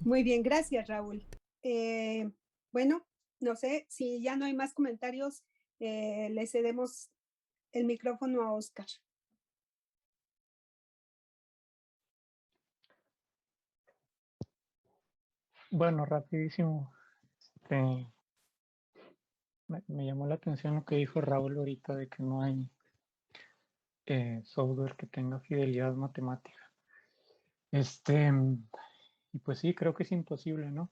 Muy bien, gracias, Raúl. Bueno, no sé si ya no hay más comentarios, le cedemos el micrófono a Oscar. Bueno, rapidísimo. Me llamó la atención lo que dijo Raúl ahorita de que no hay software que tenga fidelidad matemática. Y pues sí, creo que es imposible, ¿no?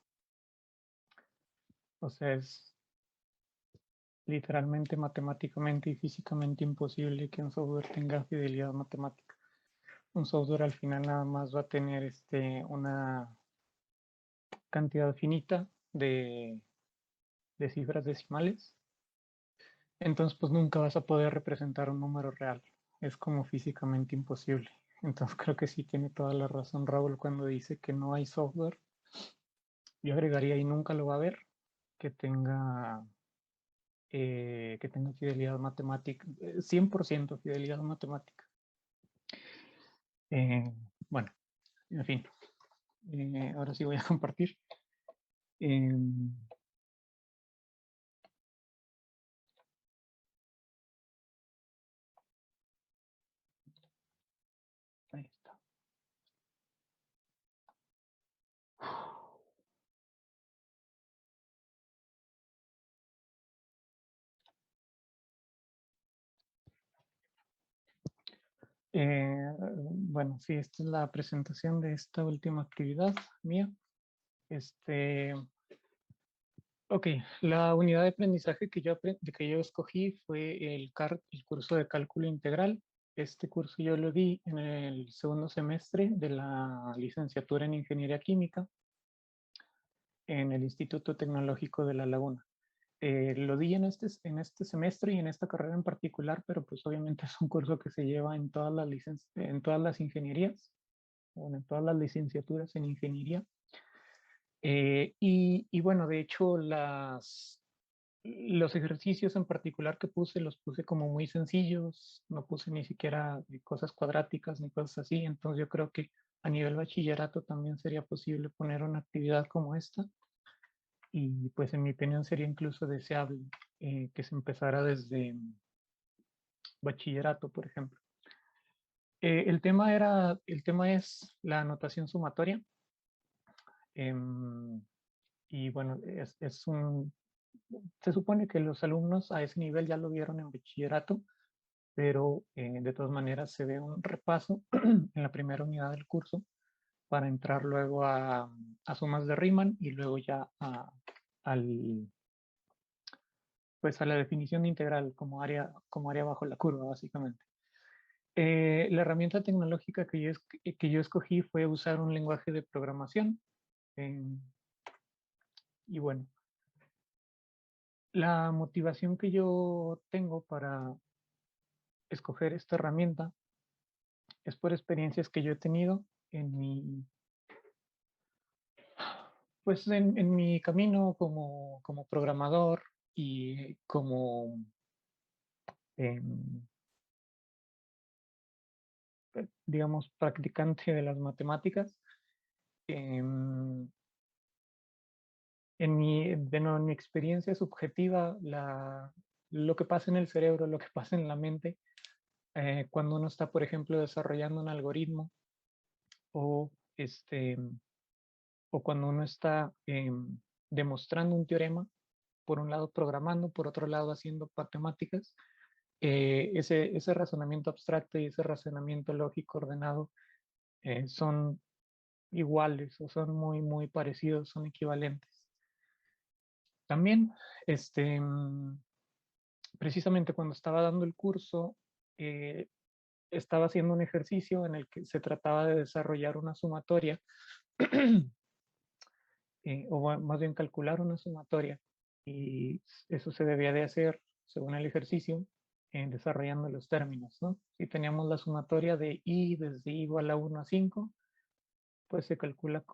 O sea, es literalmente matemáticamente y físicamente imposible que un software tenga fidelidad matemática. Un software al final nada más va a tener una cantidad finita de cifras decimales. Entonces, pues nunca vas a poder representar un número real. Es como físicamente imposible. Entonces, creo que sí tiene toda la razón Raúl cuando dice que no hay software. Yo agregaría y nunca lo va a haber que tenga fidelidad matemática, 100% fidelidad matemática. Eh, bueno, en fin, ahora sí voy a compartir. Eh, ahí está. Bueno, sí, esta es la presentación de esta última actividad mía. Ok, la unidad de aprendizaje que yo escogí fue el curso de cálculo integral. Este curso yo lo di en el segundo semestre de la licenciatura en Ingeniería Química en el Instituto Tecnológico de La Laguna. Lo di en este semestre y en esta carrera en particular, pero pues obviamente es un curso que se lleva en en todas las ingenierías, o en todas las licenciaturas en ingeniería. Y bueno, de hecho, los ejercicios en particular que puse, los puse como muy sencillos, no puse ni siquiera cosas cuadráticas ni cosas así, entonces yo creo que a nivel bachillerato también sería posible poner una actividad como esta, y pues en mi opinión sería incluso deseable que se empezara desde bachillerato, por ejemplo. El tema es la notación sumatoria. em, y bueno, se supone que los alumnos a ese nivel ya lo vieron en bachillerato, pero de todas maneras se ve un repaso en la primera unidad del curso para entrar luego a sumas de Riemann y luego ya al, pues a la definición de integral como área bajo la curva, básicamente. La herramienta tecnológica que yo escogí fue usar un lenguaje de programación. eh, y bueno, la motivación que yo tengo para escoger esta herramienta es por experiencias que yo he tenido pues en mi camino como programador y como, em, digamos, practicante de las matemáticas. Em, en mi experiencia subjetiva, lo que pasa en el cerebro, lo que pasa en la mente, cuando uno está, por ejemplo, desarrollando un algoritmo o, o cuando uno está demostrando un teorema, por un lado programando, por otro lado haciendo matemáticas, ese razonamiento abstracto y ese razonamiento lógico ordenado son iguales o son muy parecidos, son equivalentes. También, precisamente cuando estaba dando el curso, eh, estaba haciendo un ejercicio en el que se trataba de desarrollar una sumatoria, más bien calcular una sumatoria, y eso se debía de hacer según el ejercicio, desarrollando los términos, ¿no? Si teníamos la sumatoria de i desde i igual a 1 a 5, pues se calcula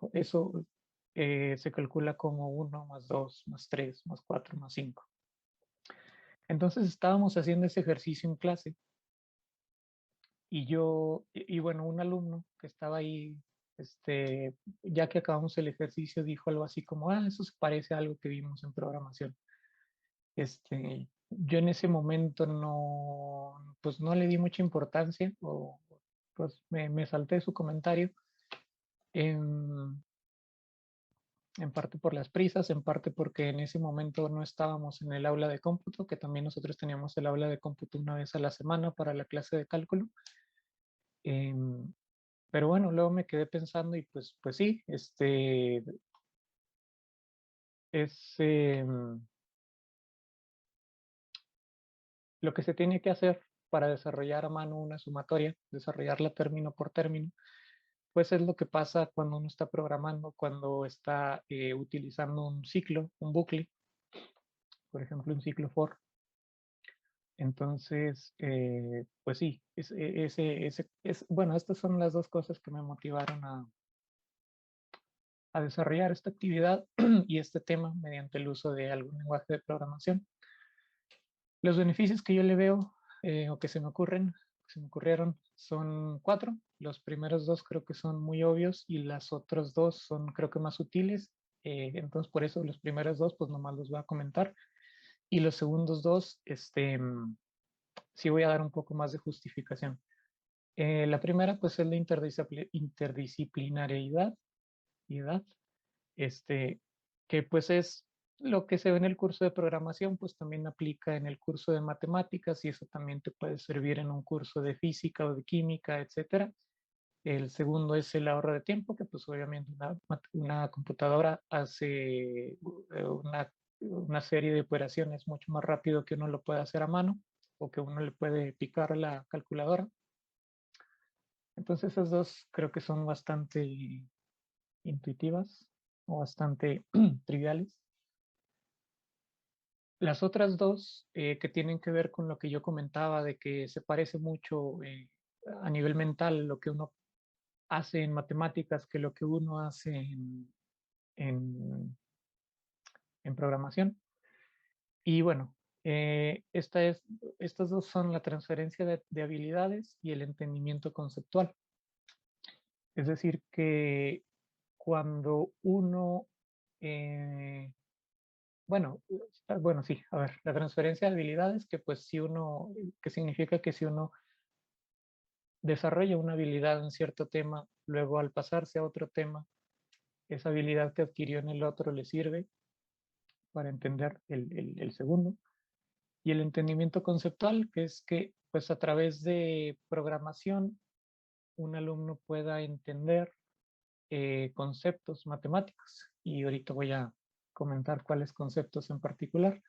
como 1 más 2 más 3 más 4 más 5. Entonces estábamos haciendo ese ejercicio en clase y bueno, un alumno que estaba ahí ya que acabamos el ejercicio, dijo algo así como, ah, eso se parece a algo que vimos en programación. Yo en ese momento no, pues no le di mucha importancia, o pues me salté su comentario, en, en parte por las prisas, en parte porque en ese momento no estábamos en el aula de cómputo, que también nosotros teníamos el aula de cómputo una vez a la semana para la clase de cálculo. Em, pero bueno, luego me quedé pensando y pues sí, es lo que se tiene que hacer para desarrollar a mano una sumatoria, desarrollarla término por término, pues es lo que pasa cuando uno está programando, cuando está utilizando un ciclo, un bucle, por ejemplo, un ciclo for. Entonces, pues sí, bueno, estas son las dos cosas que me motivaron a desarrollar esta actividad y este tema mediante el uso de algún lenguaje de programación. Los beneficios que yo le veo o que se me ocurrieron son 4. Los primeros 2 creo que son muy obvios y las otras 2 son creo que más sutiles. Entonces por eso los primeros 2 pues nomás los voy a comentar. Y los segundos 2, sí voy a dar un poco más de justificación. La primera pues es la interdisciplinariedad, que pues es lo que se ve en el curso de programación, pues también aplica en el curso de matemáticas y eso también te puede servir en un curso de física o de química, etcétera. El segundo es el ahorro de tiempo, que pues obviamente una computadora hace una serie de operaciones mucho más rápido que uno lo puede hacer a mano o que uno le puede picar a la calculadora. Entonces esas dos creo que son bastante intuitivas o bastante triviales. Las otras dos que tienen que ver con lo que yo comentaba de que se parece mucho a nivel mental lo que uno hace en matemáticas que lo que uno hace en, en programación. Y bueno, estas dos son la transferencia de habilidades y el entendimiento conceptual. Es decir, que cuando uno bueno, sí, a ver, la transferencia de habilidades, que pues si uno, que significa que si uno desarrolla una habilidad en cierto tema, luego al pasarse a otro tema, esa habilidad que adquirió en el otro le sirve para entender el segundo. Y el entendimiento conceptual, que es que pues a través de programación un alumno pueda entender conceptos matemáticos. Y ahorita voy a comentar cuáles conceptos en particular.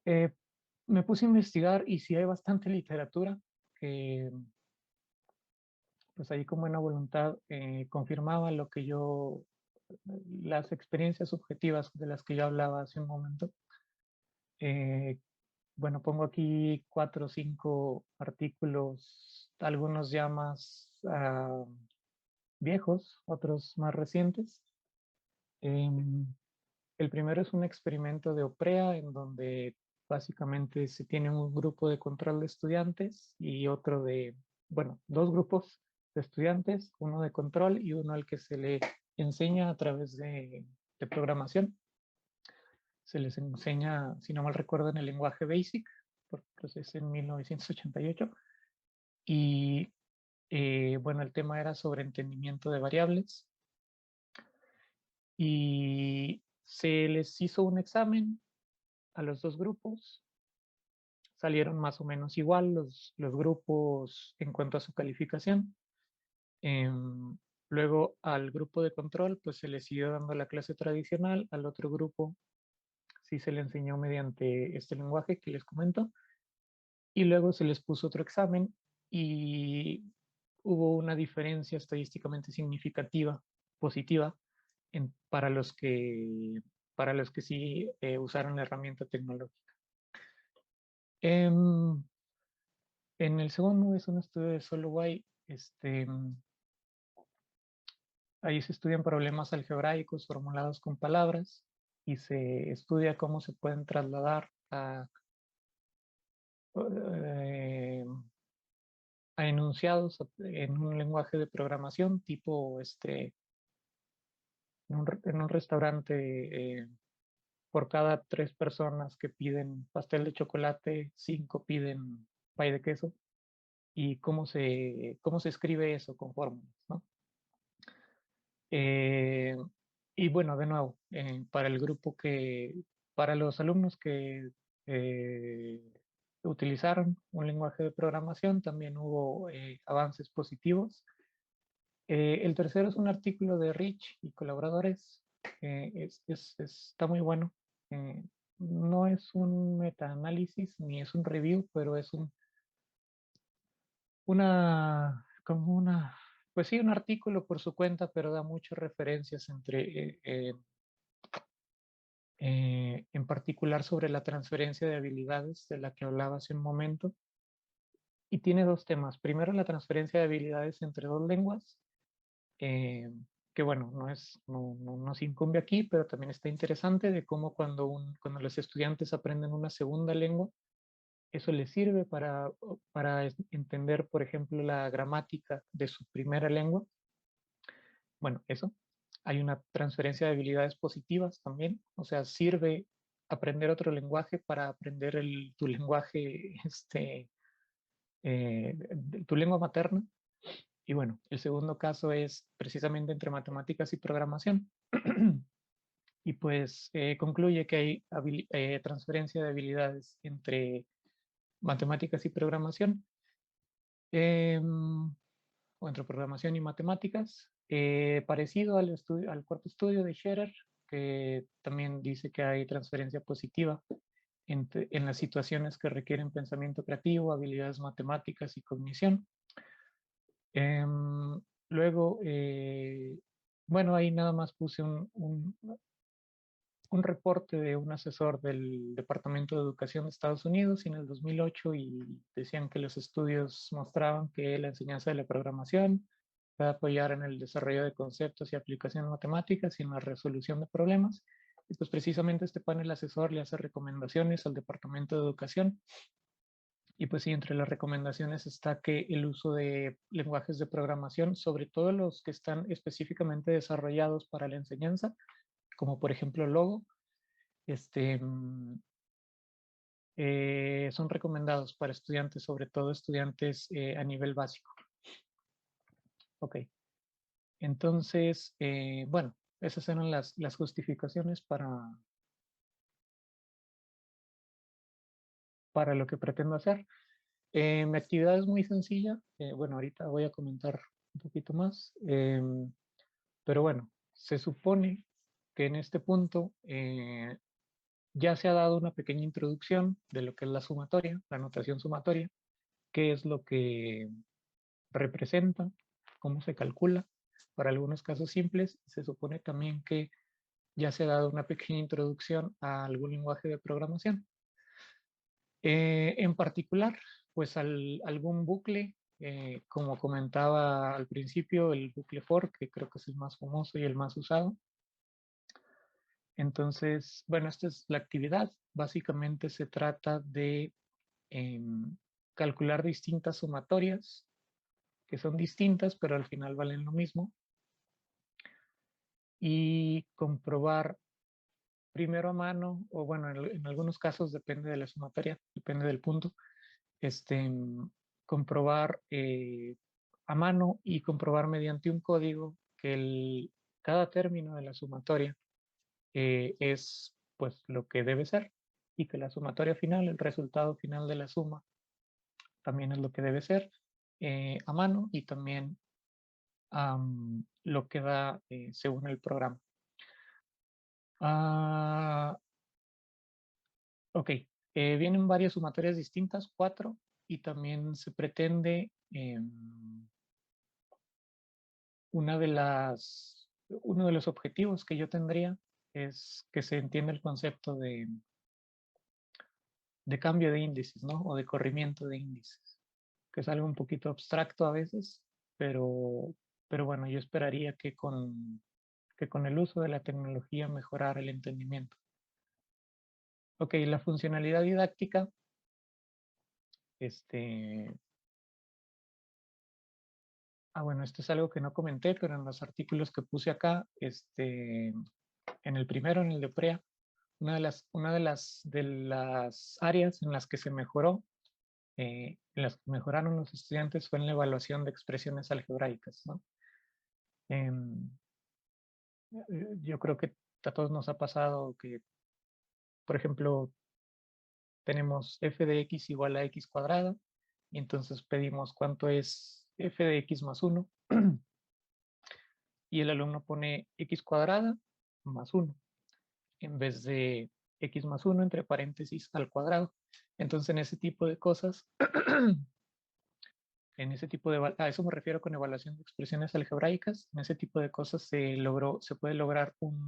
Me puse a investigar y sí hay bastante literatura que, pues ahí con buena voluntad, confirmaba lo que las experiencias subjetivas de las que yo hablaba hace un momento. Eh, bueno, pongo aquí 4 o 5 artículos, algunos ya más viejos, otros más recientes. El primero es un experimento de OPREA en donde básicamente se tiene un grupo de control de estudiantes y otro bueno, 2 grupos de estudiantes, uno de control y uno al que se le enseña a través de programación. Se les enseña, si no mal recuerdo, en el lenguaje BASIC, porque pues, es en 1988. Y bueno, el tema era sobre entendimiento de variables. Y se les hizo un examen a los 2 grupos. Salieron más o menos igual los grupos en cuanto a su calificación. Luego al grupo de control pues se le siguió dando la clase tradicional, al otro grupo sí se le enseñó mediante este lenguaje que les comento y luego se les puso otro examen y hubo una diferencia estadísticamente significativa, positiva, para los que sí usaron la herramienta tecnológica. En el segundo es un estudio de Soloway. Ahí se estudian problemas algebraicos formulados con palabras y se estudia cómo se pueden trasladar a enunciados en un lenguaje de programación tipo en un restaurante. Por cada 3 personas que piden pastel de chocolate, 5 piden pay de queso. Y cómo se escribe eso con fórmulas, ¿no? Eh, y bueno, de nuevo, para los alumnos que eh, utilizaron un lenguaje de programación, también hubo avances positivos. El tercero es un artículo de Rich y colaboradores. Está muy bueno. Eh, no es un metaanálisis ni es un review, pero es como una, pues sí, un artículo por su cuenta, pero da muchas referencias en particular sobre la transferencia de habilidades de la que hablaba hace un momento. Y tiene dos temas. Primero, la transferencia de habilidades entre dos lenguas, eh, que bueno, no nos incumbe aquí, pero también está interesante de cómo cuando los estudiantes aprenden una segunda lengua, eso les sirve para entender, por ejemplo, la gramática de su primera lengua. Bueno, eso. Hay una transferencia de habilidades positivas también, o sea, sirve aprender otro lenguaje para aprender tu lenguaje, tu lengua materna. Y bueno, el segundo caso es precisamente entre matemáticas y programación. Y pues concluye que hay transferencia de habilidades entre matemáticas y programación, o entre programación y matemáticas, parecido al cuarto estudio de Scherer, que también dice que hay transferencia positiva en las situaciones que requieren pensamiento creativo, habilidades matemáticas y cognición. Luego, bueno, ahí nada más puse un reporte de un asesor del Departamento de Educación de Estados Unidos en el 2008 y decían que los estudios mostraban que la enseñanza de la programación puede apoyar en el desarrollo de conceptos y aplicaciones matemáticas y en la resolución de problemas. Y pues precisamente este panel asesor le hace recomendaciones al Departamento de Educación. Y pues sí, entre las recomendaciones está que el uso de lenguajes de programación, sobre todo los que están específicamente desarrollados para la enseñanza, como por ejemplo Logo, este, mm, son recomendados para estudiantes, sobre todo estudiantes a nivel básico. Ok, entonces, bueno, esas eran las justificaciones para lo que pretendo hacer. Mi actividad es muy sencilla. Bueno, ahorita voy a comentar un poquito más. Pero bueno, se supone que en este punto ya se ha dado una pequeña introducción de lo que es la sumatoria, la notación sumatoria, qué es lo que representa, cómo se calcula. Para algunos casos simples, se supone también que ya se ha dado una pequeña introducción a algún lenguaje de programación. En particular, pues algún bucle, como comentaba al principio, el bucle for, que creo que es el más famoso y el más usado. Entonces, bueno, esta es la actividad. Básicamente se trata de calcular distintas sumatorias, que son distintas, pero al final valen lo mismo, y comprobar primero a mano, o bueno, en algunos casos depende de la sumatoria, depende del punto, comprobar a mano y comprobar mediante un código que cada término de la sumatoria es pues lo que debe ser y que la sumatoria final, el resultado final de la suma, también es lo que debe ser a mano y también lo que da según el programa. Ah, ok, vienen varias sumatorias distintas, 4, y también se pretende uno de los objetivos que yo tendría es que se entienda el concepto de cambio de índices, ¿no? O de corrimiento de índices, que es algo un poquito abstracto a veces, pero bueno, yo esperaría que con el uso de la tecnología mejorara el entendimiento. Ok, la funcionalidad didáctica, Bueno, esto es algo que no comenté, pero en los artículos que puse acá, en el primero, en el de PREA, una de las áreas en las que se mejoró, en las que mejoraron los estudiantes fue en la evaluación de expresiones algebraicas, ¿no? Em, yo creo que a todos nos ha pasado que, por ejemplo, tenemos f de x igual a x cuadrada, y entonces pedimos cuánto es f de x más 1, y el alumno pone x cuadrada más 1, en vez de x más 1 entre paréntesis al cuadrado. Entonces, en ese tipo de cosas, a eso me refiero con evaluación de expresiones algebraicas. En ese tipo de cosas se logró y se puede lograr una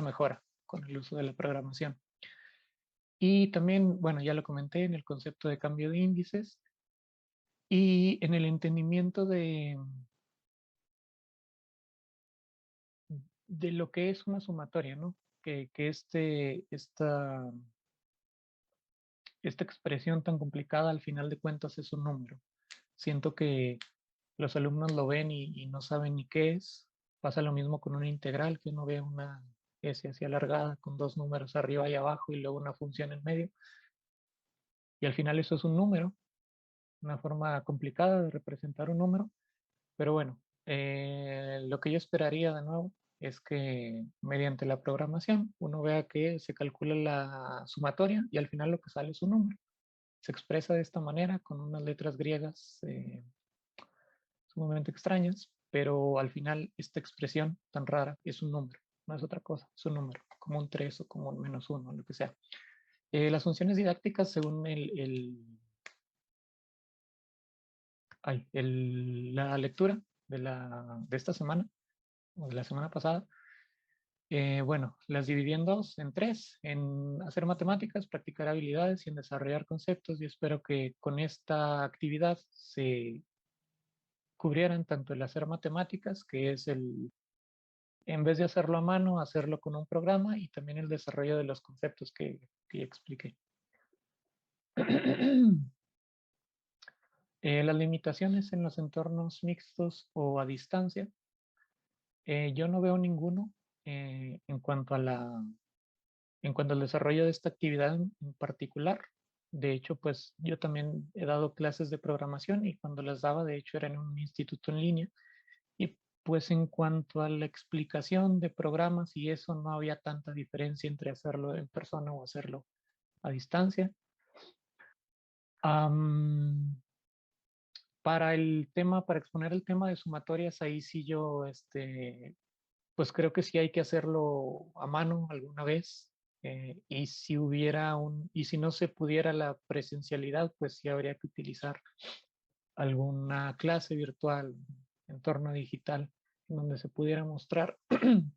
mejora con el uso de la programación. Y también, bueno, ya lo comenté en el concepto de cambio de índices y en el entendimiento de lo que es una sumatoria, ¿no? Que esta expresión tan complicada al final de cuentas es un número. Siento que los alumnos lo ven y no saben ni qué es. Pasa lo mismo con una integral, que uno ve una S así alargada con dos números arriba y abajo y luego una función en medio. Y al final eso es un número, una forma complicada de representar un número. Pero bueno, lo que yo esperaría de nuevo es que mediante la programación uno vea que se calcula la sumatoria y al final lo que sale es un número. Se expresa de esta manera con unas letras griegas sumamente extrañas, pero al final esta expresión tan rara es un número, no es otra cosa, es un número, como un 3 o como un -1, lo que sea. Las funciones didácticas, según la lectura de esta semana, o de la semana pasada, bueno, las dividí en dos, en tres, en hacer matemáticas, practicar habilidades y en desarrollar conceptos, y espero que con esta actividad se cubrieran tanto el hacer matemáticas, que es en vez de hacerlo a mano, hacerlo con un programa, y también el desarrollo de los conceptos que ya expliqué. Las limitaciones en los entornos mixtos o a distancia. Yo no veo ninguno en cuanto al desarrollo de esta actividad en particular. De hecho, pues yo también he dado clases de programación y cuando las daba, de hecho, era en un instituto en línea. Y pues en cuanto a la explicación de programas y eso, no había tanta diferencia entre hacerlo en persona o hacerlo a distancia. Para exponer el tema de sumatorias, ahí sí yo, pues creo que sí hay que hacerlo a mano alguna vez. Y si no se pudiera la presencialidad, pues sí habría que utilizar alguna clase virtual, entorno digital, en donde se pudiera mostrar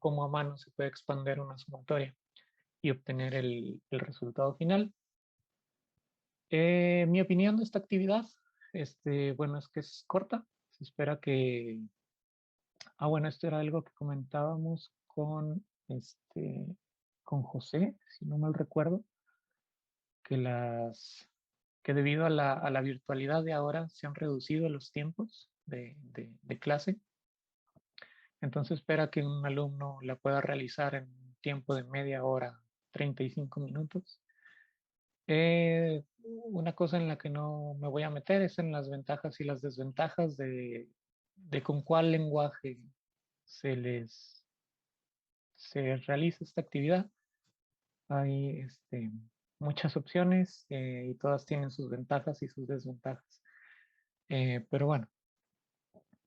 cómo a mano se puede expander una sumatoria y obtener el resultado final. Mi opinión de esta actividad, bueno, es que es corta. Se espera que... bueno, esto era algo que comentábamos con José, si no mal recuerdo, que que debido a la virtualidad de ahora se han reducido los tiempos de clase. Entonces espera que un alumno la pueda realizar en un tiempo de media hora, 35 minutos. Una cosa en la que no me voy a meter es en las ventajas y las desventajas de con cuál lenguaje se realiza esta actividad. Hay muchas opciones y todas tienen sus ventajas y sus desventajas. Pero bueno,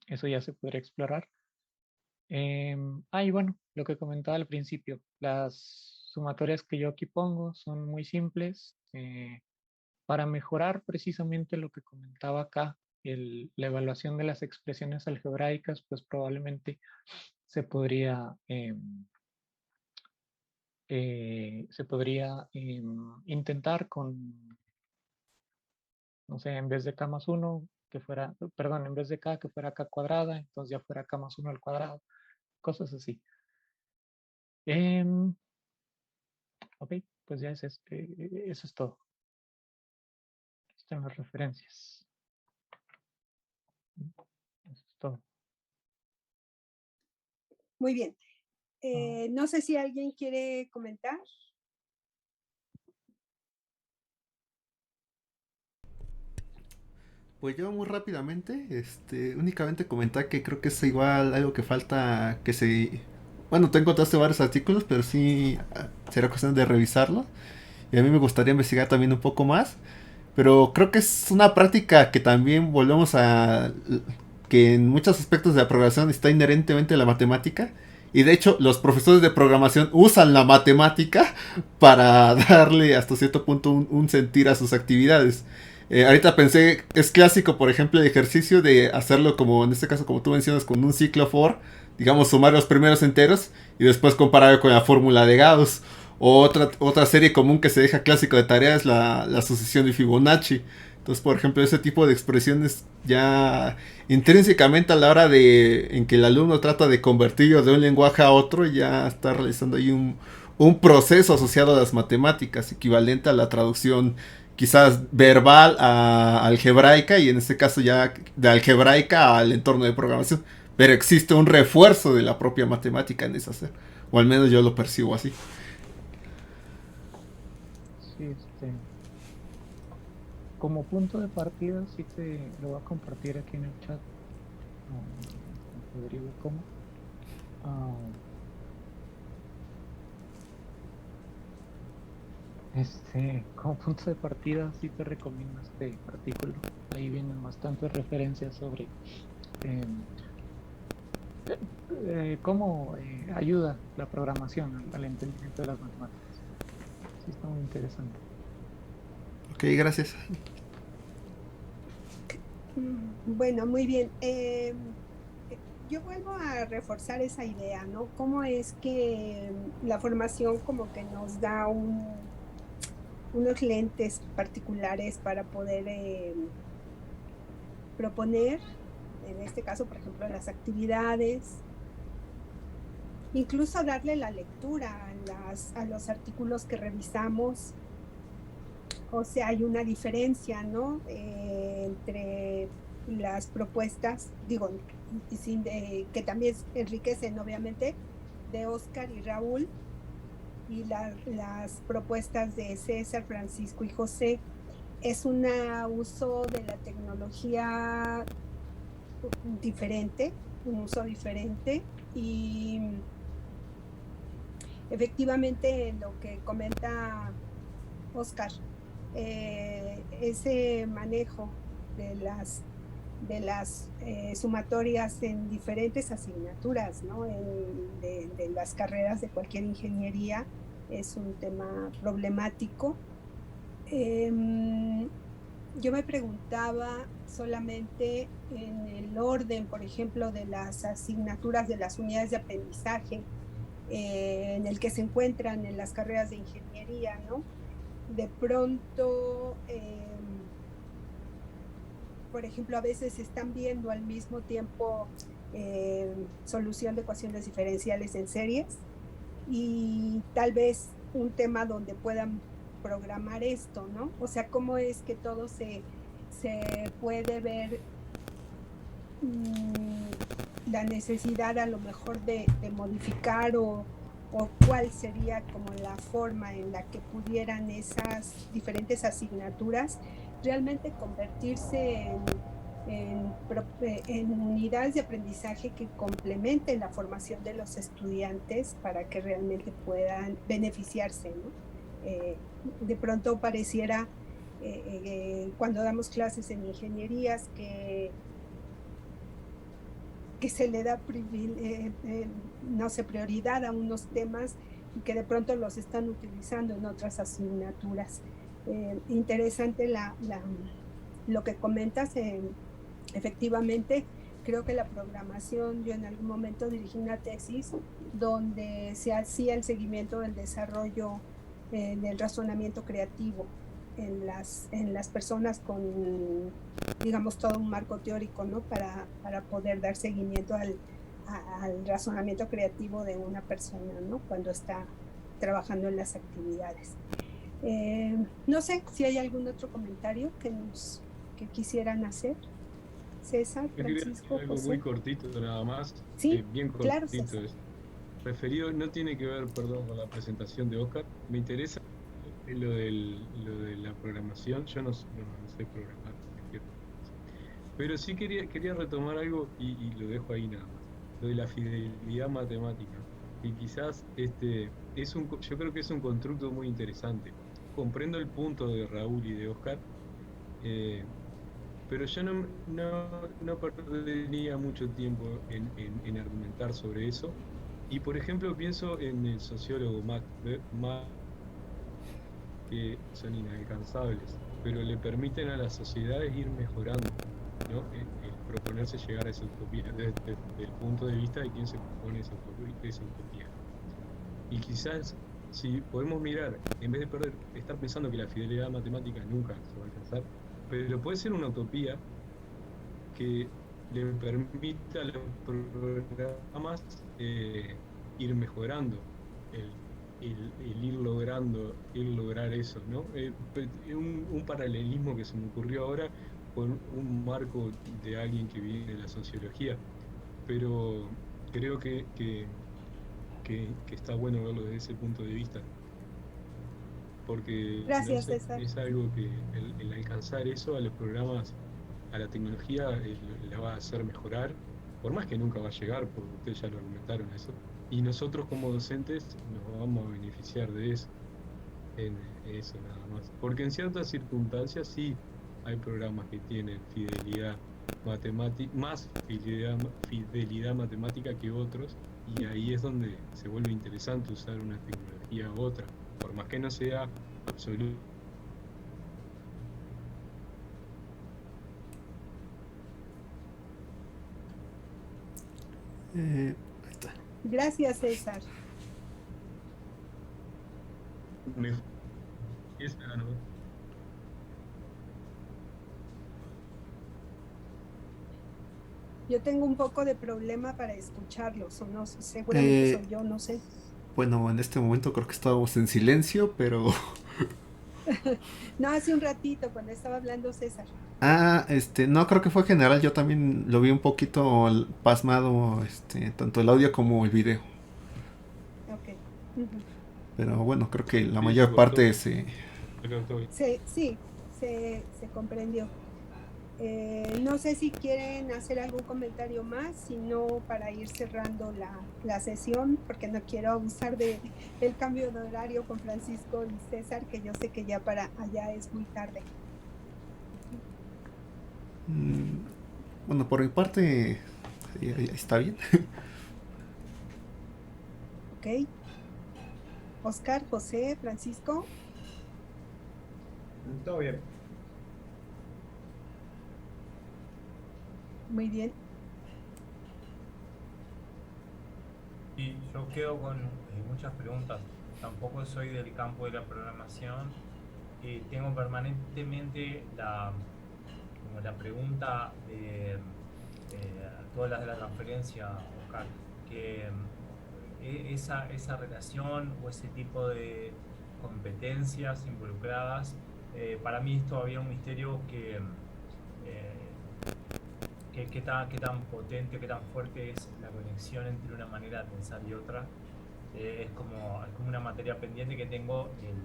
eso ya se podría explorar. Y bueno, lo que comentaba al principio, las sumatorias que yo aquí pongo son muy simples. Para mejorar precisamente lo que comentaba acá, la evaluación de las expresiones algebraicas, pues probablemente se podría, intentar con, no sé, en vez de k más 1, que fuera, perdón, en vez de k, que fuera k cuadrada, entonces ya fuera k más 1 al cuadrado, cosas así. Ok, pues ya eso es todo. Están las referencias. todo. Muy bien. Ah, No sé si alguien quiere comentar. Pues yo muy rápidamente, únicamente comentar que creo que es igual algo que falta que se... Bueno, tú encontraste varios artículos, pero sí será cuestión de revisarlos. Y a mí me gustaría investigar también un poco más. Pero creo que es una práctica que también volvemos a... que en muchos aspectos de la programación está inherentemente la matemática. Y de hecho, los profesores de programación usan la matemática para darle hasta cierto punto un sentir a sus actividades. Ahorita pensé, es clásico, por ejemplo, el ejercicio de hacerlo como, en este caso, como tú mencionas, con un ciclo for, digamos, sumar los primeros enteros y después compararlo con la fórmula de Gauss. O otra serie común que se deja clásico de tarea es la sucesión de Fibonacci. Entonces, por ejemplo, ese tipo de expresiones ya intrínsecamente a la hora de en que el alumno trata de convertirlo de un lenguaje a otro, ya está realizando ahí un proceso asociado a las matemáticas, equivalente a la traducción quizás verbal a algebraica y en este caso ya de algebraica al entorno de programación. Pero existe un refuerzo de la propia matemática en esa hacer. O al menos yo lo percibo así. sí, como punto de partida, sí te lo voy a compartir aquí en el chat, con Rodrigo cómo. Ah, como punto de partida, sí te recomiendo este artículo. Ahí vienen bastantes referencias sobre em, cómo ayuda la programación al entendimiento de las matemáticas. Sí, está muy interesante. Ok, gracias. Bueno, muy bien. Yo vuelvo a reforzar esa idea, ¿no? ¿Cómo es que la formación como que nos da unos lentes particulares para poder proponer, en este caso, por ejemplo, las actividades, incluso darle la lectura a los artículos que revisamos? O sea, hay una diferencia, ¿no? Entre las propuestas, digo, que también enriquecen, obviamente, de Oscar y Raúl, y las propuestas de César, Francisco y José. Es un uso de la tecnología diferente, un uso diferente, y efectivamente lo que comenta Oscar, ese manejo de las sumatorias en diferentes asignaturas, ¿no? De las carreras de cualquier ingeniería es un tema problemático. Yo me preguntaba solamente en el orden, por ejemplo, de las asignaturas de las unidades de aprendizaje en el que se encuentran en las carreras de ingeniería, ¿no? De pronto, por ejemplo, a veces están viendo al mismo tiempo solución de ecuaciones diferenciales en series y tal vez un tema donde puedan programar esto, ¿no? O sea, cómo es que todo se puede ver la necesidad a lo mejor de modificar o cuál sería como la forma en la que pudieran esas diferentes asignaturas realmente convertirse en unidades de aprendizaje que complementen la formación de los estudiantes para que realmente puedan beneficiarse, ¿no? De pronto pareciera cuando damos clases en ingenierías que se le da no sé, prioridad a unos temas y que de pronto los están utilizando en otras asignaturas. Interesante lo que comentas. Efectivamente, creo que la programación, yo en algún momento dirigí una tesis donde se hacía el seguimiento del desarrollo del razonamiento creativo en las personas con, digamos, todo un marco teórico, ¿no? Para poder dar seguimiento al razonamiento creativo de una persona, ¿no? Cuando está trabajando en las actividades. No sé si hay algún otro comentario que quisieran hacer. César, Yo quería Francisco, decir algo muy José. cortito nada más, Sí, bien claro, cortito. César. Referido, no tiene que ver, perdón, con la presentación de Oscar. Me interesa lo de la programación. Yo no sé programar, prefiero otra cosa. Pero sí quería retomar algo y lo dejo ahí nada más. Lo de la fidelidad matemática. Y quizás yo creo que es un constructo muy interesante. Comprendo el punto de Raúl y de Oscar, eh, pero yo no perdería mucho tiempo en argumentar sobre eso. Y por ejemplo, pienso en el sociólogo Max, que son inalcanzables, pero le permiten a las sociedades ir mejorando, ¿no? El proponerse llegar a esa utopía desde el punto de vista de quien se propone esa utopía. Y quizás si podemos mirar, en vez de estar pensando que la fidelidad matemática nunca se va a alcanzar, pero puede ser una utopía que le permita a los programas ir mejorando, el, el lograr eso, ¿no? Un paralelismo que se me ocurrió ahora con un marco de alguien que viene de la sociología, pero creo que está bueno verlo desde ese punto de vista, porque, no Gracias, sé, César. es algo que el alcanzar eso a los programas, a la tecnología, la va a hacer mejorar, por más que nunca va a llegar, porque ustedes ya lo argumentaron eso, y nosotros como docentes nos vamos a beneficiar de eso, en eso nada más. Porque en ciertas circunstancias sí hay programas que tienen fidelidad matemática, más fidelidad matemática que otros, y ahí es donde se vuelve interesante usar una tecnología u otra, por más que no sea absoluto. Ahí está. Gracias, César. Esa, ¿no? Yo tengo un poco de problema para escucharlos, o no, seguramente Eh, soy yo, no sé. bueno, en este momento creo que estábamos en silencio, pero... No, hace un ratito cuando estaba hablando César. No, creo que fue general, yo también lo vi un poquito pasmado, tanto el audio como el video. Ok. Ujú. Pero bueno, creo que la Sí, se mayor cortó. parte se... Se cortó. Sí, se comprendió. No sé si quieren hacer algún comentario más, sino para ir cerrando la sesión, porque no quiero abusar del cambio de horario con Francisco y César, que yo sé que ya para allá es muy tarde. Bueno, por mi parte está bien. Ok. Oscar, José, Francisco. Todo bien. Muy bien. Y yo quedo con muchas preguntas. Tampoco soy del campo de la programación. Tengo permanentemente como la pregunta de todas las de la transferencia, Oscar, que esa relación o ese tipo de competencias involucradas, para mí es todavía un misterio eh, qué tan potente, qué tan fuerte es la conexión entre una manera de pensar y otra. Es como una materia pendiente que tengo el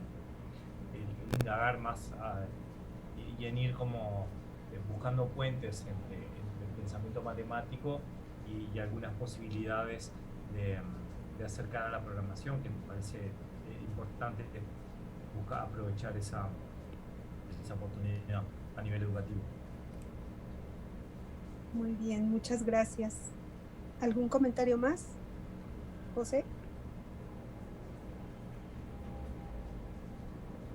indagar más y en ir como buscando puentes entre el pensamiento matemático y algunas posibilidades de acercar a la programación, que me parece importante buscar aprovechar esa oportunidad a nivel educativo. Muy bien, muchas gracias. ¿Algún comentario más, José?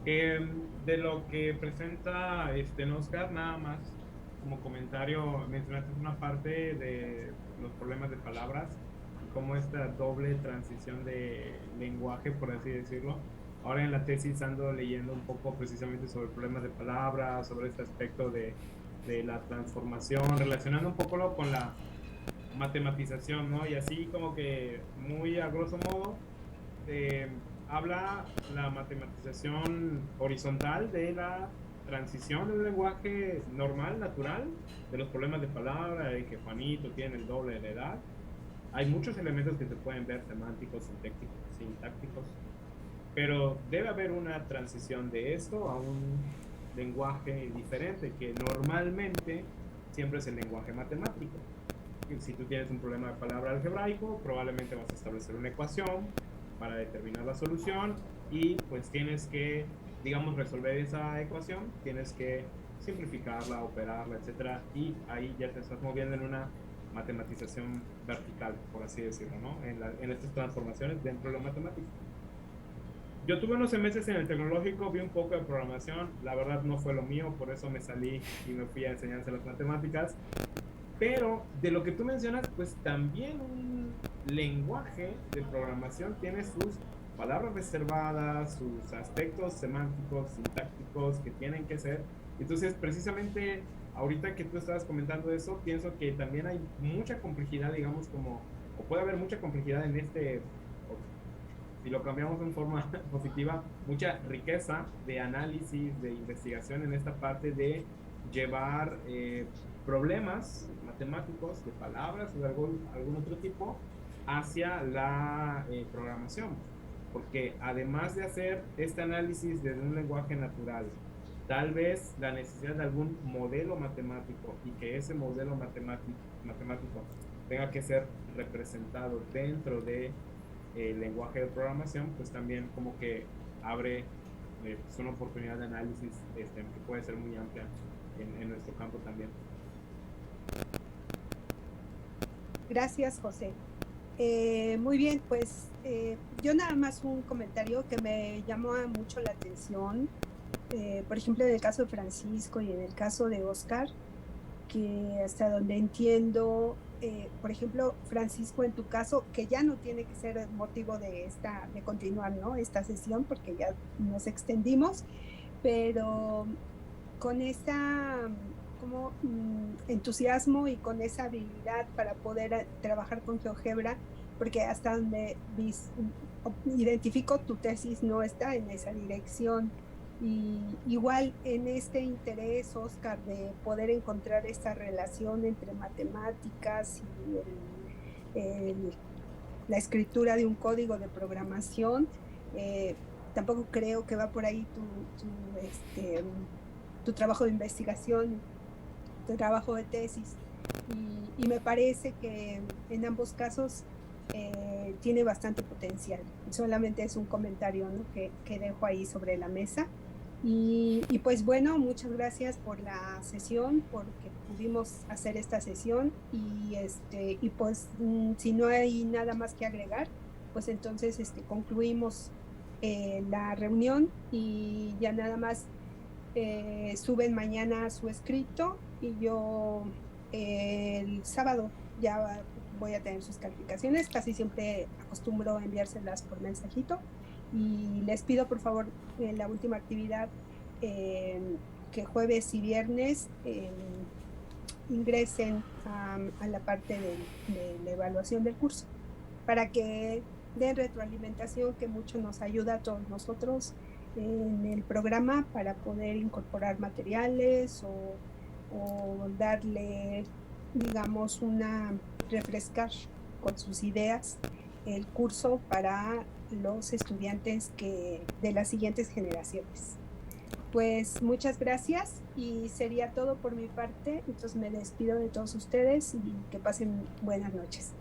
De lo que presenta Oscar, nada más como comentario, mencionaste una parte de los problemas de palabras y cómo esta doble transición de lenguaje, por así decirlo. Ahora en la tesis ando leyendo un poco precisamente sobre problemas de palabras, sobre este aspecto de la transformación, relacionando un poco con la matematización, ¿no? Y así como que muy a grosso modo, habla la matematización horizontal de la transición de un lenguaje normal, natural, de los problemas de palabra, de que Juanito tiene el doble de la edad. Hay muchos elementos que se pueden ver semánticos, sintácticos, pero debe haber una transición de esto a un lenguaje diferente, que normalmente siempre es el lenguaje matemático. Si tú tienes un problema de palabra algebraico, probablemente vas a establecer una ecuación para determinar la solución y pues tienes que, digamos, resolver esa ecuación, tienes que simplificarla, operarla, etcétera, y ahí ya te estás moviendo en una matematización vertical, por así decirlo, ¿no? En estas transformaciones dentro de la matemática. Yo tuve unos semestres en el tecnológico, vi un poco de programación, la verdad no fue lo mío, por eso me salí y me fui a enseñarse las matemáticas. Pero de lo que tú mencionas, pues también un lenguaje de programación tiene sus palabras reservadas, sus aspectos semánticos, sintácticos que tienen que ser. Entonces, precisamente ahorita que tú estabas comentando eso, pienso que también hay mucha complejidad, digamos, o puede haber mucha complejidad en si lo cambiamos en forma positiva, mucha riqueza de análisis, de investigación en esta parte de llevar problemas matemáticos de palabras o de algún otro tipo hacia la programación. Porque además de hacer este análisis desde un lenguaje natural, tal vez la necesidad de algún modelo matemático y que ese modelo matemático tenga que ser representado dentro de el lenguaje de programación, pues también como que abre pues una oportunidad de análisis que puede ser muy amplia en nuestro campo también. Gracias, José. Muy bien, pues yo nada más un comentario que me llamó mucho la atención, por ejemplo, en el caso de Francisco y en el caso de Oscar, que hasta donde entiendo, por ejemplo, Francisco, en tu caso, que ya no tiene que ser motivo de continuar, ¿no?, esta sesión, porque ya nos extendimos, pero con esa como entusiasmo y con esa habilidad para poder trabajar con GeoGebra, porque hasta donde identifico tu tesis no está en esa dirección. Y igual en este interés, Oscar, de poder encontrar esta relación entre matemáticas y la escritura de un código de programación, tampoco creo que va por ahí tu trabajo de investigación, tu trabajo de tesis. Y me parece que en ambos casos tiene bastante potencial. Solamente es un comentario, ¿no?, que dejo ahí sobre la mesa. Y pues bueno, muchas gracias por la sesión, porque pudimos hacer esta sesión y pues si no hay nada más que agregar, pues entonces concluimos la reunión y ya nada más suben mañana su escrito y yo el sábado ya voy a tener sus calificaciones. Casi siempre acostumbro enviárselas por mensajito y les pido por favor la última actividad que jueves y viernes ingresen a la parte de la evaluación del curso para que den retroalimentación, que mucho nos ayuda a todos nosotros en el programa para poder incorporar materiales o darle, digamos, refrescar con sus ideas el curso para los estudiantes de las siguientes generaciones. Pues muchas gracias y sería todo por mi parte. Entonces me despido de todos ustedes y que pasen buenas noches.